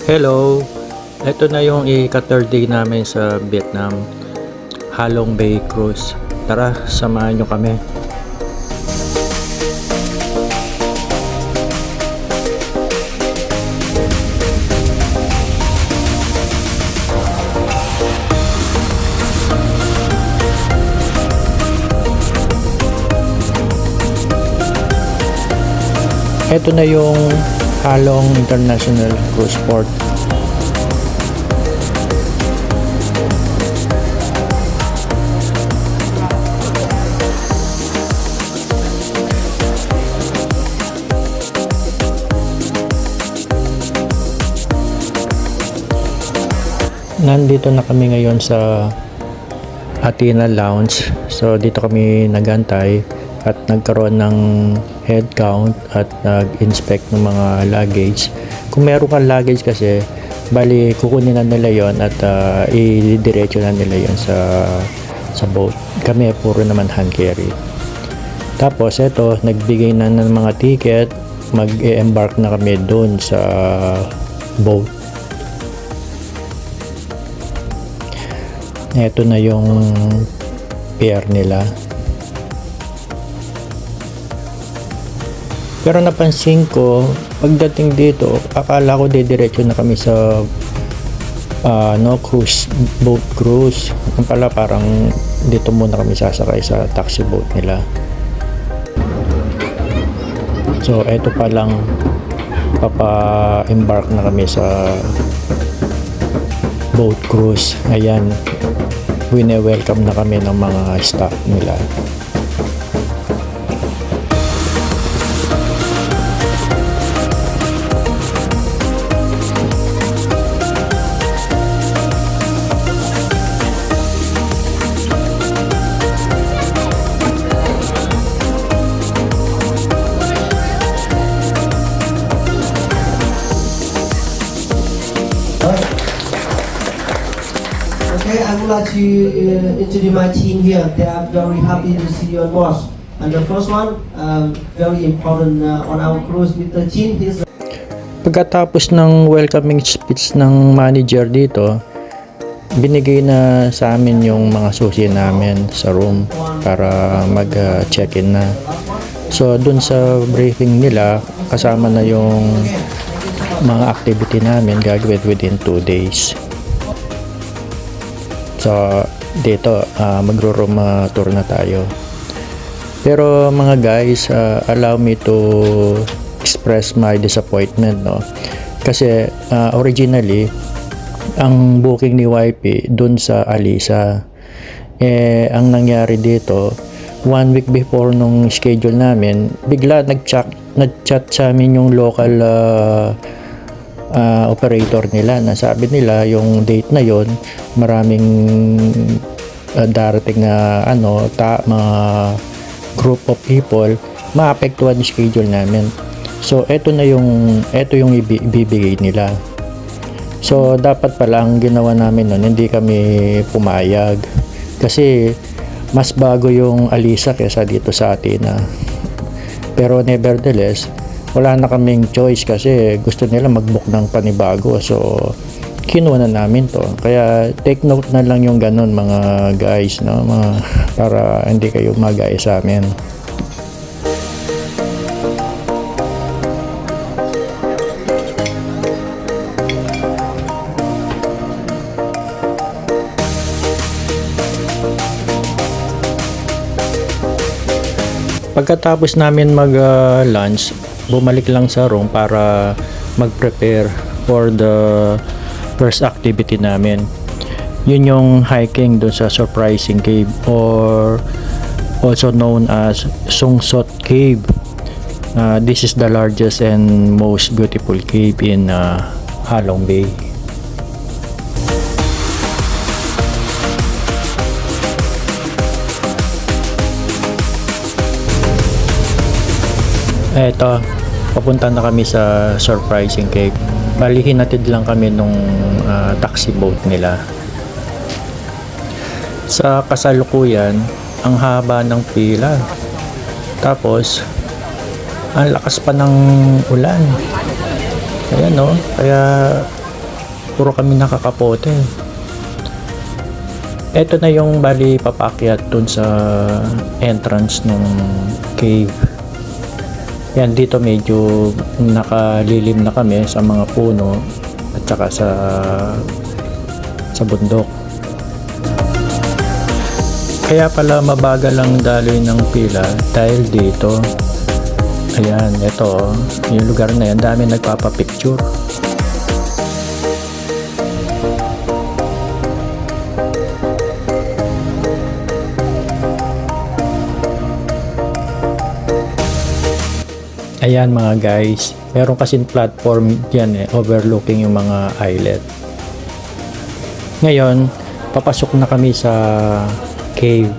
Hello! Ito na yung ika-third day namin sa Vietnam, Halong Bay Cruise. Tara, samahan nyo kami. Ito na yung Halong International Cruise Port. Nandito na kami ngayon sa Athena Lounge. So dito kami nagantay at nagkaroon ng head count at nag-inspect ng mga luggage. Kung meron kang luggage kasi, bali kukunin na nila yon at i-diretso na nila yon sa boat. Kami puro naman hand carry. Tapos eto, nagbigay na ng mga ticket, mag-embark na kami doon sa boat. Eto na yung pair nila. Pero napansin ko, pagdating dito, akala ko didiretso na kami sa cruise, boat cruise. Ang pala parang dito muna kami sasakay sa taxi boat nila. So, eto pa lang, papa-embark na kami sa boat cruise. Ayan, wine-welcome na kami ng mga staff nila. Okay, I would like to introduce my team here. They are very happy to see you on board. And the first one, very important on our cruise, Mr. Chin. He's Pagkatapos ng welcoming speech ng manager dito, binigay na sa amin yung mga susi namin sa room para mag-check-in na. So, dun sa briefing nila, kasama na yung mga activity namin gagawin within 2 days. So, dito, magro-room tour na tayo. Pero mga guys, allow me to express my disappointment, no? Kasi originally, ang booking ni YP dun sa Alisa. Ang nangyari dito, 1 week before nung schedule namin, bigla nag-chat sa amin yung local operator nila na sabi nila yung date na yon maraming darating na mga group of people, maapektuhan yung schedule namin. So ito yung ibibigay nila. So dapat pala ang ginawa namin nun, hindi kami pumayag kasi mas bago yung Alisa kaysa dito sa Athena. Pero nevertheless, wala na kaming choice kasi gusto nila mag-book ng panibago. So, kinuha na namin to. Kaya, take note na lang yung ganun mga guys, no? Para hindi kayo magaya sa amin. Pagkatapos namin mag-lunch, bumalik lang sa room para mag-prepare for the first activity namin. Yun yung hiking doon sa Surprising Cave or also known as Sung Sot Cave. This is the largest and most beautiful cave in Halong Bay. Eto, papunta na kami sa Surprising Cave. Bali, hinatid lang kami nung taxi boat nila. Sa kasalukuyan, ang haba ng pila. Tapos, ang lakas pa ng ulan. Ayan, no? Kaya puro kami nakakapote. Ito na yung bali papakyat dun sa entrance ng cave. Yan, dito medyo nakalilim na kami sa mga puno at saka sa bundok. Kaya pala mabagal ang daloy ng pila dahil dito. Ayan, ito yung lugar na yan, dami nagpapapicture. Ayan mga guys, meron kasing platform yan overlooking yung mga islet. Ngayon, papasok na kami sa cave.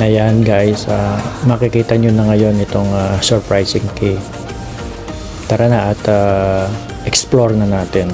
Ayan guys, makikita nyo na ngayon itong surprising cave. Tara na at explore na natin.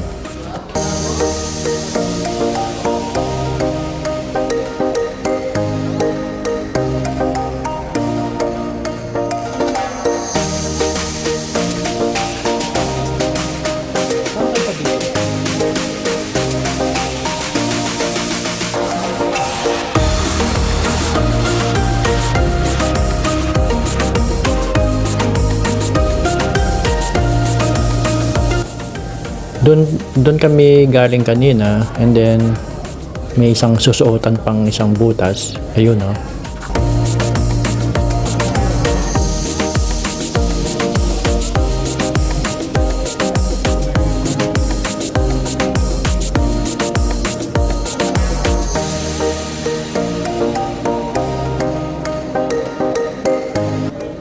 Doon kami galing kanina, and then may isang susuotan pang isang butas. Ayun, oh.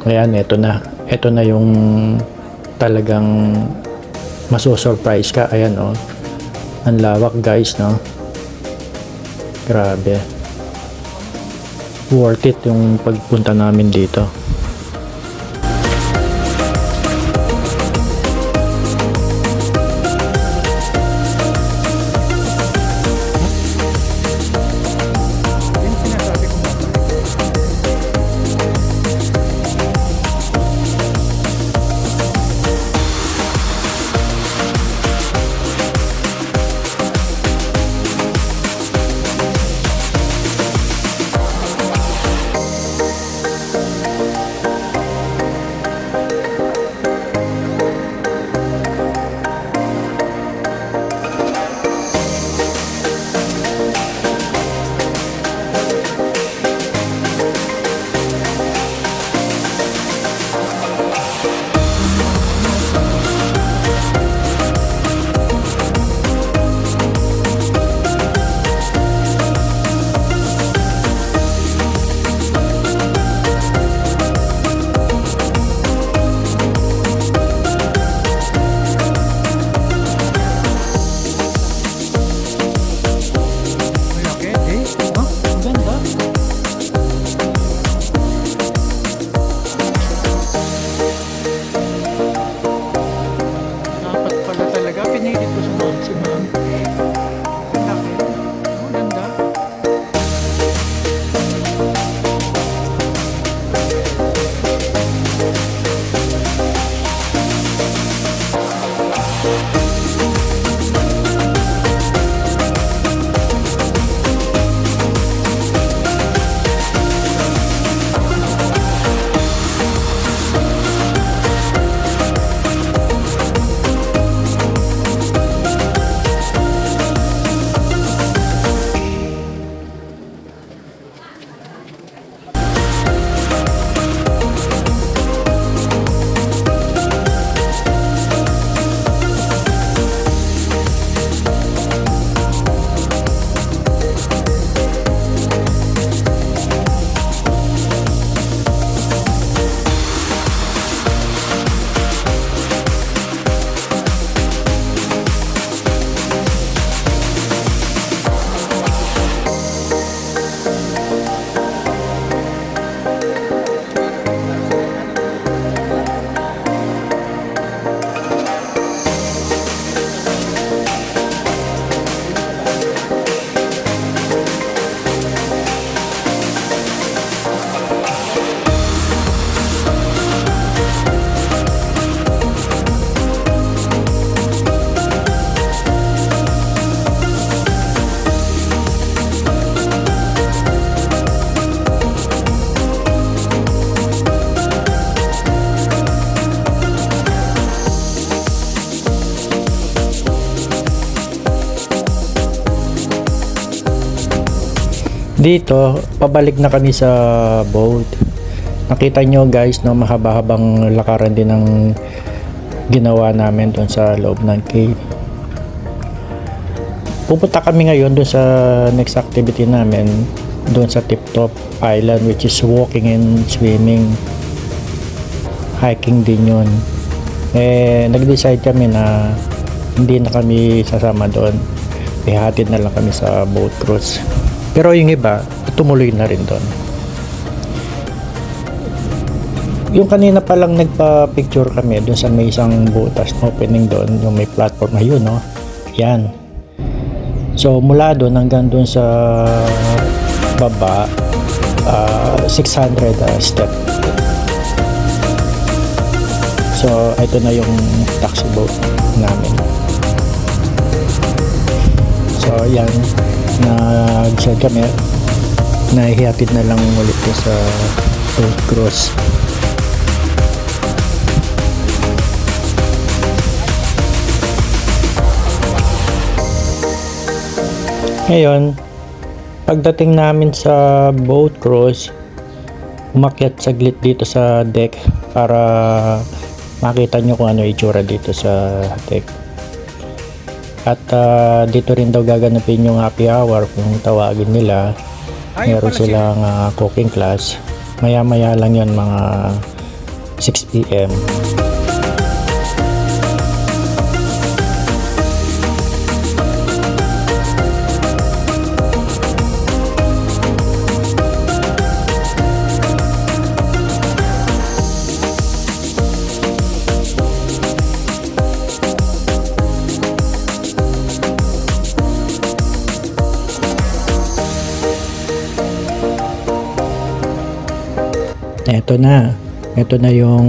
Ayan, ito na. Ito na yung talagang maso-surprise ka. Ayan, oh. Ang lawak guys, no? Grabe. Worth it yung pagpunta namin dito. Dito, pabalik na kami sa boat. Nakita nyo guys, no, mahaba-habang lakaran din ng ginawa namin doon sa loob ng cave. Pupunta kami ngayon doon sa next activity namin, doon sa Tip Top Island, which is walking and swimming. Hiking din yun. Nag-decide kami na hindi na kami sasama doon. Ihatid na lang kami sa boat cruise. Pero yung iba, tumuloy na rin doon. Yung kanina pa lang nagpa-picture kami doon sa may isang butas na opening doon, yung may platform na yun, no? Yan. So, mula doon hanggang doon sa baba, 600 step. So, ito na yung taxi boat namin. So, yan. Nag-decide kami na ihatid na lang ulit sa boat cruise. Ngayon, pagdating namin sa boat cruise, umakyat saglit dito sa deck para makita nyo kung ano itsura dito sa deck. At dito rin daw gaganapin yung happy hour kung tawagin nila. Meron silang cooking class. Maya maya lang yun, mga 6 PM. Ito na yung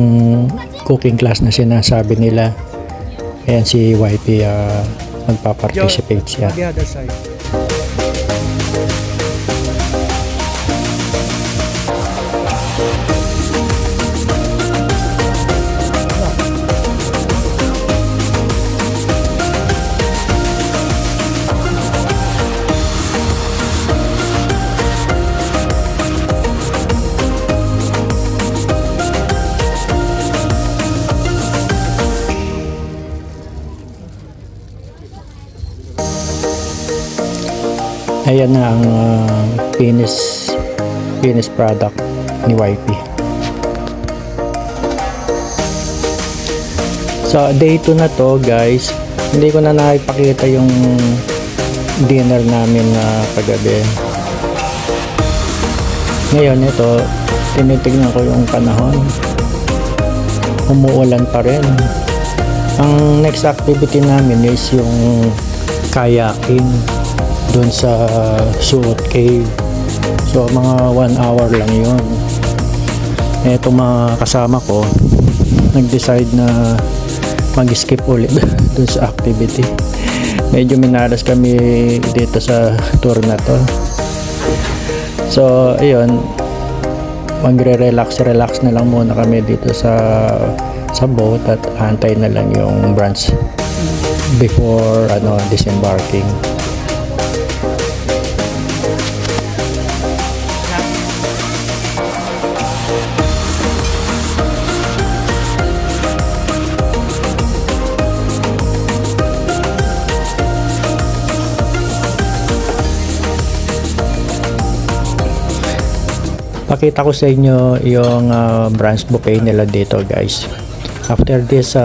cooking class na sinasabi nila. Ayan si YP, magpa-participate siya. The other side. Ayan na ang finished product ni YP. So day 2 na to guys. Hindi ko na nakipakita yung dinner namin na kagabi. Ngayon ito, tinitignan ko yung panahon. Umuulan pa rin. Ang next activity namin is yung kayaking doon sa Suot Cave. So mga 1 hour lang yun. Eto mga kasama ko nag-decide na mag-skip ulit doon sa activity. Medyo minalas kami dito sa tour na to. So ayun, magre-relax na lang muna kami dito sa boat at antay na lang yung brunch before disembarking. Pakita ko sa inyo yung brunch buffet nila dito guys. After this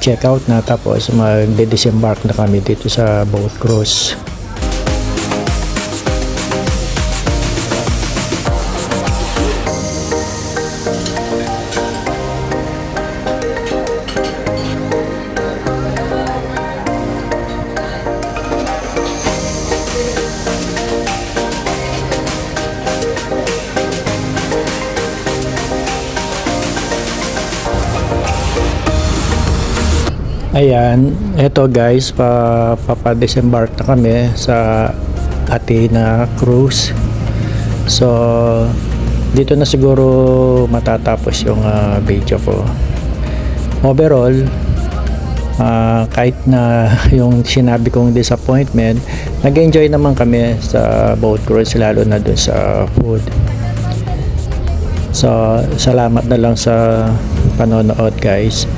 check out na, tapos magde-disembark na kami dito sa boat cruise. Ayan, eto guys, papa-disembark na kami sa Athena Cruise. So, dito na siguro matatapos yung video ko. Overall, Kahit na yung sinabi kong disappointment, nag-enjoy naman kami sa boat cruise, lalo na dun sa food. So salamat na lang sa panonood guys.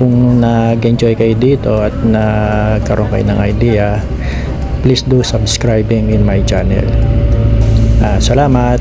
Kung nag-enjoy kayo dito at nagkaroon kayo ng idea, please do subscribing in my channel. Salamat.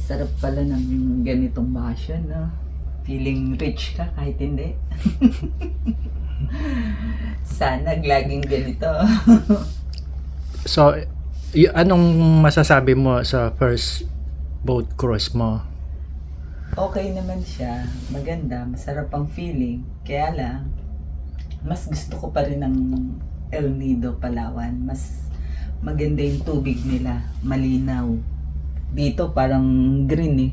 Sarap pala ng ganitong bakasyon, no? Feeling rich ka kahit hindi. Sana laging ganito. So, anong masasabi mo sa first boat cruise mo? Okay naman siya. Maganda. Masarap ang feeling. Kaya lang, mas gusto ko pa rin ng El Nido, Palawan. Mas maganda yung tubig nila. Malinaw. Dito parang green eh.